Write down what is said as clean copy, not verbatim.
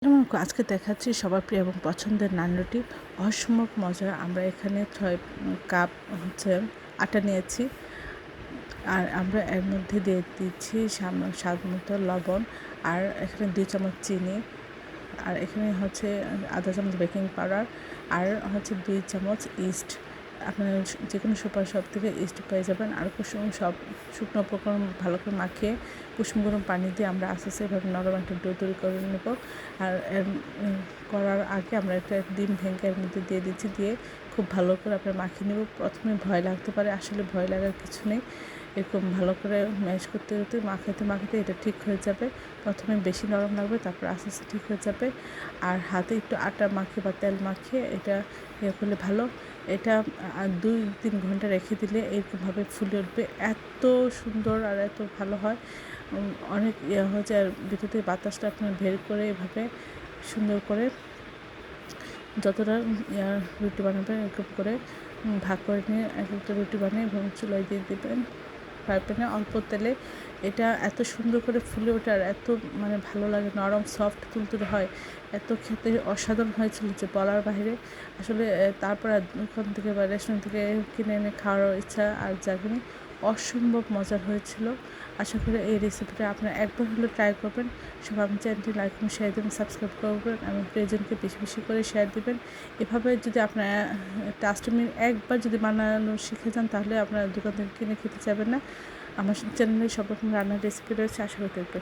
আজকে দেখাচ্ছি সবার প্রিয় এবং পছন্দের নান রুটি অসম্ভব মজার। আমরা এখানে 6 কাপ আটা নিয়েছি, আর আমরা এর মধ্যে দিয়ে দিচ্ছি স্বাদ মতো লবণ, আর এখানে 2 চামচ চিনি, আর এখানে আধা চামচ বেকিং পাউডার, আর 2 চামচ ইস্ট। আপনারা যে কোনো সুপার শপ থেকে ইস্ট পেয়ে যাবেন। আর সব শুকনো উপকরণ ভালো করে মাখিয়ে কুসুম গরম পানি দিয়ে আমরা আস্তে আস্তে এভাবে নরম একটা ডো তৈরি করে নেব। আর করার আগে আমরা একটা ডিম ভেঙে এর মধ্যে দিয়ে দিচ্ছি, দিয়ে খুব ভালো করে আপনার মাখিয়ে নেব। প্রথমে ভয় লাগতে পারে, আসলে ভয় লাগার কিছু নেই। এরকম ভালো করে ম্যাশ করতে করতে মাখাতে এটা ঠিক হয়ে যাবে। প্রথমে বেশি নরম লাগবে, তারপর আস্তে আস্তে ঠিক হয়ে যাবে। আর হাতে একটু আটা মাখিয়ে বা তেল মাখিয়ে এটা করলে ভালো। এটা 2-3 ঘন্টা রেখে দিলে এরকমভাবে ফুলে উঠবে। এত সুন্দর আর এত ভালো হয়, অনেক হয় যে, আর ভিতর থেকে বাতাসটা আপনার বের করে এভাবে সুন্দর করে যতটা রুটি বানাবেন এরকম করে ভাগ করে নিয়ে এক একটা রুটি বানিয়ে এবং চুলায় দিয়ে দেবেন ফ্রাই প্যানে অল্প তেলে। এটা এত সুন্দর করে ফুলে ওঠে আর এত ভালো লাগে, নরম সফট তুলতুলে হয়, এত খেতে অসাধারণ হয়েছিল যে বলার বাইরে। আসলে তারপর আর দোকান থেকে বা রেস্টুরেন্ট থেকে কিনে এনে খাওয়ারও ইচ্ছা আর জাগেনি। অসম্ভব মজার হয়েছিল। আশা করি এই রেসিপিটা আপনারা একবার হলেও ট্রাই করবেন। সবাই আমার চ্যানেলটি লাইক এবং শেয়ার দেবেন, সাবস্ক্রাইব করবেন এবং প্রিয়জনকে বেশি বেশি করে শেয়ার দেবেন। এভাবে যদি আপনারা একবার যদি বানানো শিখে যান, তাহলে আপনারা দোকান থেকে কিনে খেতে চাইবেন না। আমার চ্যানেলে সব রকম রান্নার রেসিপি রয়েছে, আশা করি দেখবেন।